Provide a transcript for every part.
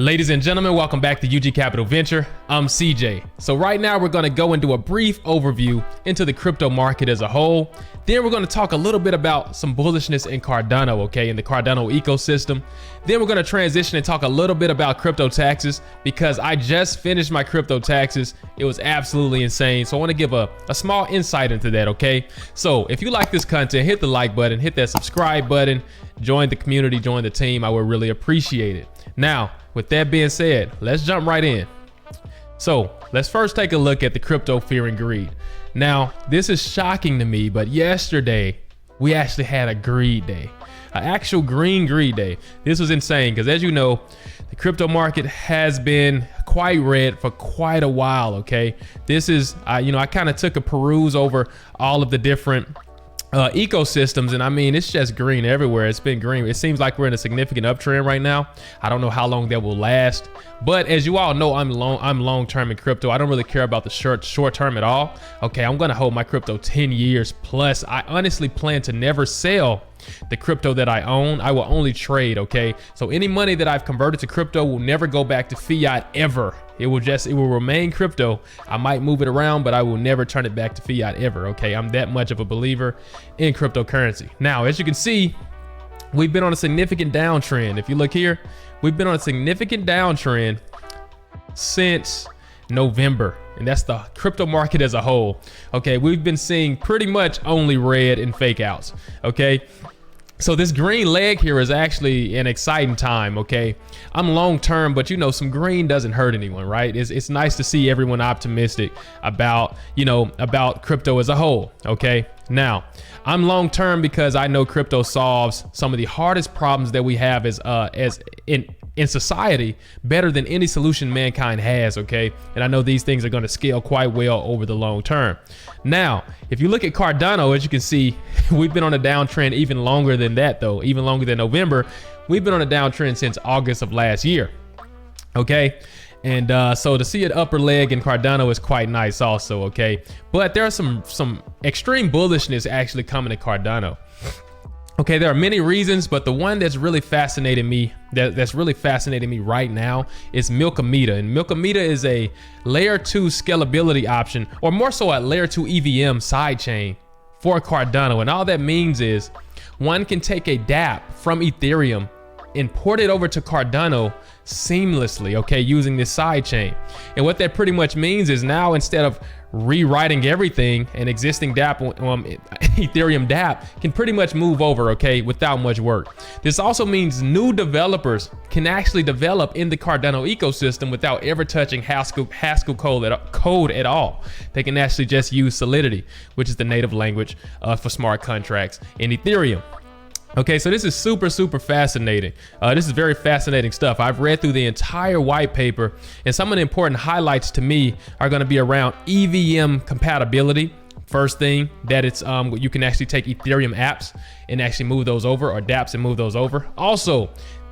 Ladies and gentlemen, welcome back to UG Capital Venture. I'm CJ. So right now we're going to go into a brief overview into the crypto market as a whole. Then we're going to talk a little bit about some bullishness in Cardano, okay, in the Cardano ecosystem. Then we're going to transition and talk a little bit about crypto taxes because I just finished my crypto taxes. It was absolutely insane. So I want to give a small insight into that, okay? So if you like this content, hit the like button, hit that subscribe button, join the community, join the team. I would really appreciate it. Now, with that being said, let's jump right in. So let's first take a look at the crypto fear and greed. Now, this is shocking to me, but yesterday we actually had a greed day, an actual green greed day. This was insane because, as you know, the crypto market has been quite red for quite a while. Okay, this is, I kind of took a peruse over all of the different ecosystems, and I mean, it's just green everywhere. It's been green. It seems like we're in a significant uptrend right now. I don't know how long that will last, but as you all know, I'm long term in crypto. I don't really care about the short term at all. Okay, I'm gonna hold my crypto 10 years plus. I honestly plan to never sell the crypto that I own. I will only trade. Okay, so any money that I've converted to crypto will never go back to fiat ever. It will remain crypto. I might move it around, but I will never turn it back to fiat ever. Okay, I'm that much of a believer in cryptocurrency. Now, as you can see, we've been on a significant downtrend. If you look here, we've been on a significant downtrend since November, and that's the crypto market as a whole. Okay, we've been seeing pretty much only red and fake outs. Okay, so this green leg here is actually an exciting time. Okay, I'm long term, but you know, some green doesn't hurt anyone, right? It's nice to see everyone optimistic about, about crypto as a whole. Okay, now I'm long term because I know crypto solves some of the hardest problems that we have as in society better than any solution mankind has. Okay, and I know these things are going to scale quite well over the long term. Now, if you look at Cardano, as you can see, we've been on a downtrend even longer than that, though, even longer than November. We've been on a downtrend since August of last year. Okay, and so to see an upper leg in Cardano is quite nice also. Okay, but there are some extreme bullishness actually coming to Cardano. Okay, there are many reasons, but the one that's really fascinating me, that's really fascinating me right now is Milkomeda. And Milkomeda is a layer 2 scalability option, or more so a layer 2 EVM sidechain for Cardano. And all that means is one can take a dApp from Ethereum and port it over to Cardano seamlessly, okay, using this sidechain. And what that pretty much means is now, instead of rewriting everything, an existing dApp, Ethereum dApp can pretty much move over, okay, without much work. This also means new developers can actually develop in the Cardano ecosystem without ever touching Haskell code at all. They can actually just use Solidity, which is the native language for smart contracts in Ethereum. Okay, so this is super fascinating. This is very fascinating stuff. I've read through the entire white paper, and some of the important highlights to me are going to be around EVM compatibility. First thing, that it's you can actually take Ethereum apps and actually move those over, or dApps and move those over. Also,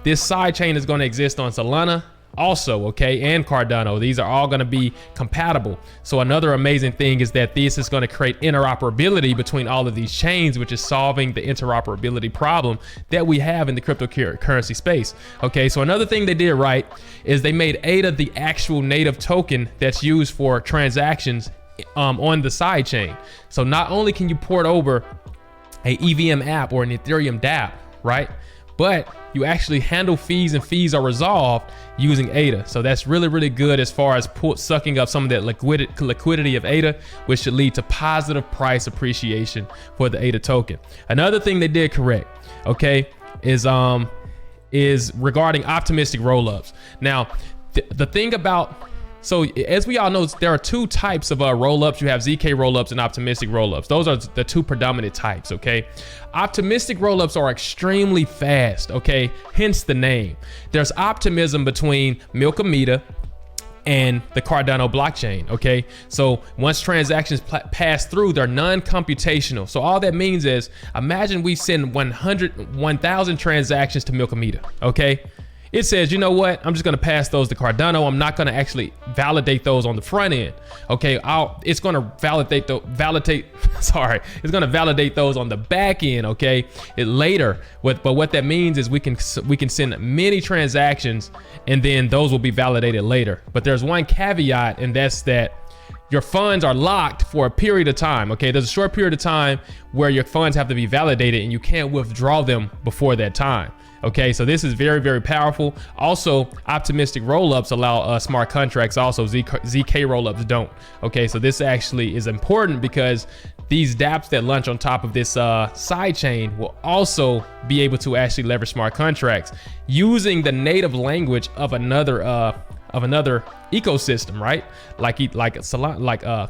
this sidechain is going to exist on Solana also, okay, and Cardano. These are all going to be compatible. So another amazing thing is that this is going to create interoperability between all of these chains, which is solving the interoperability problem that we have in the cryptocurrency space. Okay, so another thing they did right is they made ADA the actual native token that's used for transactions on the sidechain. So not only can you port over a EVM app or an Ethereum dApp, right, but you actually handle fees, and fees are resolved using ADA. So that's really good as far as sucking up some of that liquidity of ADA, which should lead to positive price appreciation for the ADA token. Another thing they did correct, okay, is regarding optimistic rollups. Now, the thing about, so as we all know, there are two types of rollups. You have ZK rollups and optimistic rollups. Those are the two predominant types, okay? Optimistic rollups are extremely fast, okay? Hence the name. There's optimism between Milkomeda and the Cardano blockchain, okay? So once transactions pass through, they're non-computational. So all that means is, imagine we send 1,000 transactions to Milkomeda, okay? it says, you know what, I'm just going to pass those to Cardano. I'm not going to actually validate those on the front end. Okay, it's going to validate it's going to validate those on the back end. Okay, later. But what that means is we can send many transactions, and then those will be validated later. But there's one caveat, and that's that your funds are locked for a period of time. Okay, there's a short period of time where your funds have to be validated, and you can't withdraw them before that time. Okay, so this is very, very powerful. Also, optimistic rollups allow smart contracts. Also, ZK rollups don't. Okay, so this actually is important because these dApps that launch on top of this side chain will also be able to actually leverage smart contracts using the native language of another ecosystem, right? Like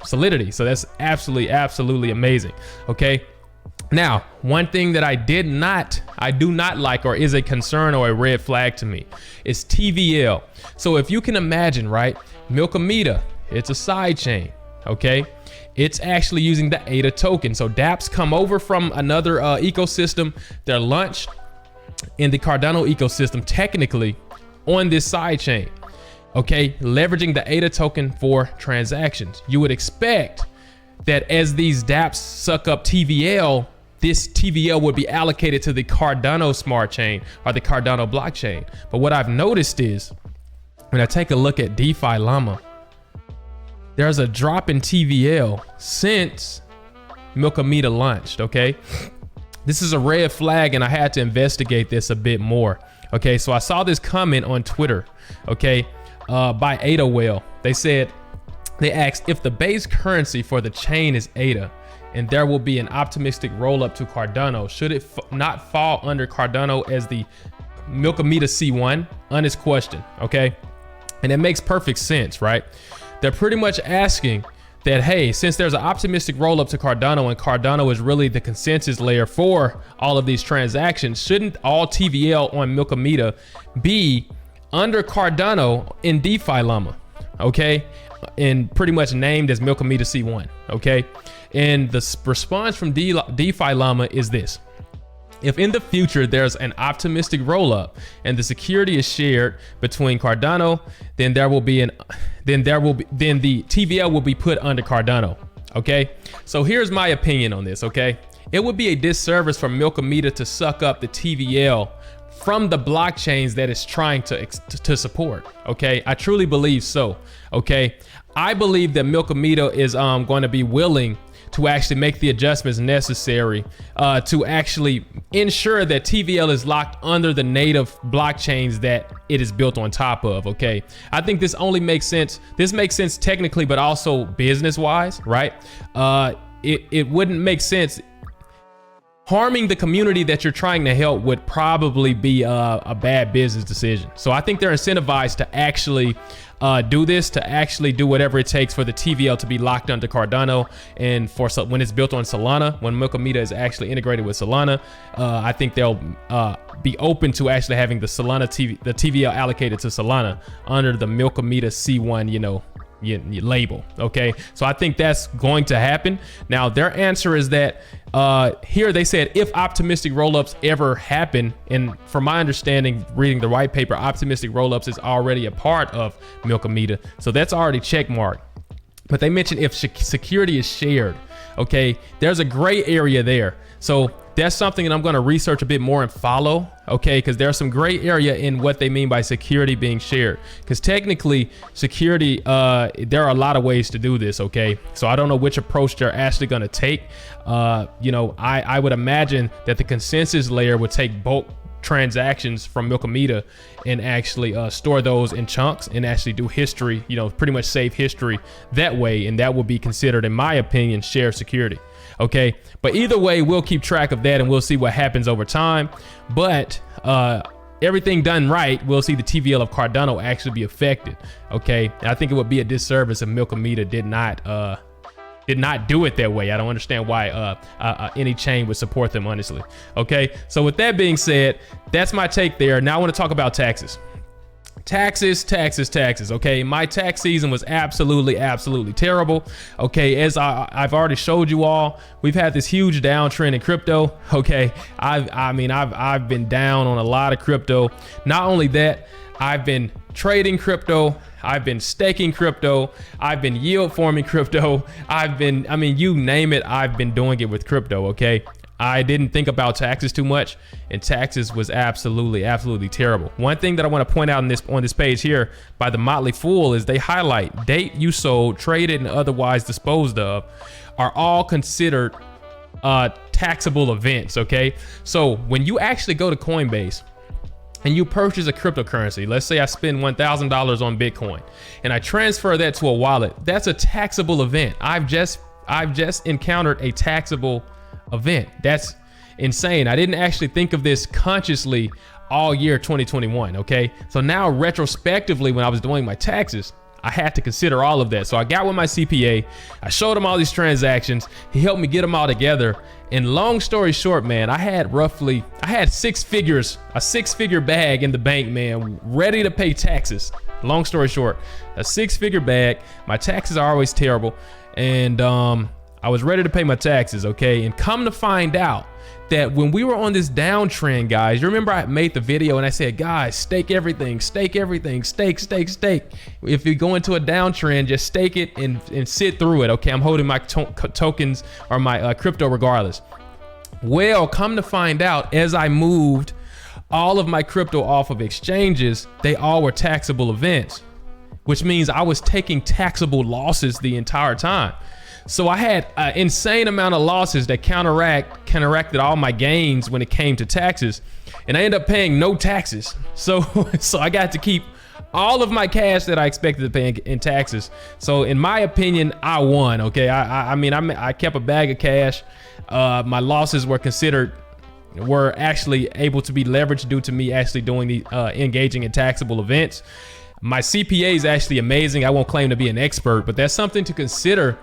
Solidity. So that's absolutely amazing. Okay. Now, one thing that I do not like, or is a concern or a red flag to me, is TVL. So if you can imagine, right, Milkomeda, it's a side chain, okay? It's actually using the ADA token. So dApps come over from another ecosystem, they're launched in the Cardano ecosystem technically on this side chain, okay? Leveraging the ADA token for transactions. You would expect that as these dApps suck up TVL, this TVL would be allocated to the Cardano smart chain or the Cardano blockchain. But what I've noticed is when I take a look at DeFi Llama, there's a drop in TVL since Milkomeda launched, okay? This is a red flag, and I had to investigate this a bit more. Okay, so I saw this comment on Twitter, okay, by ADA Whale. They asked if the base currency for the chain is ADA and there will be an optimistic roll up to Cardano, should it not fall under Cardano as the Milkomeda C1? Honest question, okay? And it makes perfect sense, right? They're pretty much asking that, hey, since there's an optimistic roll up to Cardano and Cardano is really the consensus layer for all of these transactions, shouldn't all TVL on Milkomeda be under Cardano in DeFi Llama, okay? And pretty much named as Milkomeda C1, okay? And the response from DeFi Llama is this: if in the future there's an optimistic rollup and the security is shared between Cardano, then the TVL will be put under Cardano, okay? So here's my opinion on this, okay? It would be a disservice for Milkomeda to suck up the TVL from the blockchains that it's trying to support, okay? I truly believe so, okay? I believe that Milkomeda is going to be willing to actually make the adjustments necessary to actually ensure that TVL is locked under the native blockchains that it is built on top of, okay? I think this only makes sense. This makes sense technically, but also business-wise, right? It wouldn't make sense. Harming the community that you're trying to help would probably be a bad business decision. So I think they're incentivized to actually do this, to actually do whatever it takes for the TVL to be locked under Cardano, and for when it's built on Solana, when Milkomeda is actually integrated with Solana, I think they'll be open to actually having the TVL allocated to Solana under the Milkomeda C1, you know, label, okay? So I think that's going to happen. Now their answer is that here they said if optimistic rollups ever happen, and from my understanding reading the white paper, optimistic rollups is already a part of Milkomeda, so that's already check marked. But they mentioned if security is shared, okay, there's a gray area there. So that's something that I'm going to research a bit more and follow, okay, because there's some gray area in what they mean by security being shared, because technically security, there are a lot of ways to do this, okay? So I don't know which approach they're actually going to take. You know, I would imagine that the consensus layer would take bulk transactions from Milkomeda and actually store those in chunks and actually do history, you know, pretty much save history that way, and that would be considered, in my opinion, shared security. Okay, but either way, we'll keep track of that and we'll see what happens over time. But everything done right, we'll see the TVL of Cardano actually be affected. Okay, and I think it would be a disservice if Milkomeda did not do it that way. I don't understand why any chain would support them, honestly. Okay, so with that being said, that's my take there. Now I want to talk about taxes. Taxes. Okay, my tax season was absolutely terrible. Okay, as I've already showed you all, we've had this huge downtrend in crypto. Okay, I've been down on a lot of crypto. Not only that, I've been trading crypto, I've been staking crypto, I've been yield forming crypto, you name it, I've been doing it with crypto. Okay, I didn't think about taxes too much, and taxes was absolutely terrible. One thing that I want to point out on this page here by the Motley Fool is they highlight date you sold, traded, and otherwise disposed of are all considered taxable events. Okay, so when you actually go to Coinbase and you purchase a cryptocurrency, let's say I spend $1,000 on Bitcoin and I transfer that to a wallet, that's a taxable event. I've just encountered a taxable event. That's insane. I didn't actually think of this consciously all year 2021. Okay, so now retrospectively, when I was doing my taxes, I had to consider all of that. So I got with my CPA, I showed him all these transactions, he helped me get them all together, and long story short, man, I had a six-figure bag in the bank, man, ready to pay taxes. Long story short, a six-figure bag. My taxes are always terrible, and I was ready to pay my taxes. Okay, and come to find out that when we were on this downtrend, guys, you remember I made the video and I said, guys, stake everything, stake. If you go into a downtrend, just stake it and sit through it. Okay, I'm holding my tokens or my crypto regardless. Well, come to find out, as I moved all of my crypto off of exchanges, they all were taxable events, which means I was taking taxable losses the entire time. So I had an insane amount of losses that counteracted all my gains when it came to taxes, and I ended up paying no taxes. So I got to keep all of my cash that I expected to pay in taxes. So in my opinion, I won. Okay, I kept a bag of cash. My losses were actually able to be leveraged due to me actually doing the engaging in taxable events. My CPA is actually amazing. I won't claim to be an expert, but that's something to consider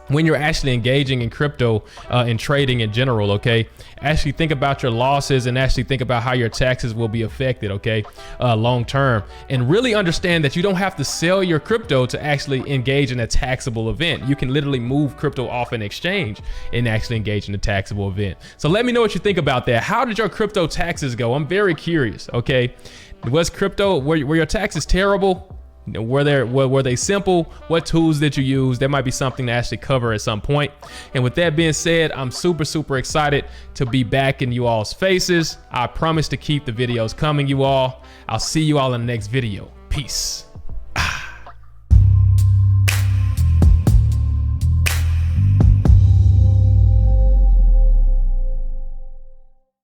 when you're actually engaging in crypto and trading in general. Okay, actually think about your losses and actually think about how your taxes will be affected, okay, long term, and really understand that you don't have to sell your crypto to actually engage in a taxable event. You can literally move crypto off an exchange and actually engage in a taxable event. So let me know what you think about that. How did your crypto taxes go? I'm very curious. Okay, were your taxes terrible? Were they simple? What tools did you use? There might be something to actually cover at some point. And with that being said, I'm super excited to be back in you all's faces. I promise to keep the videos coming, you all. I'll see you all in the next video. Peace.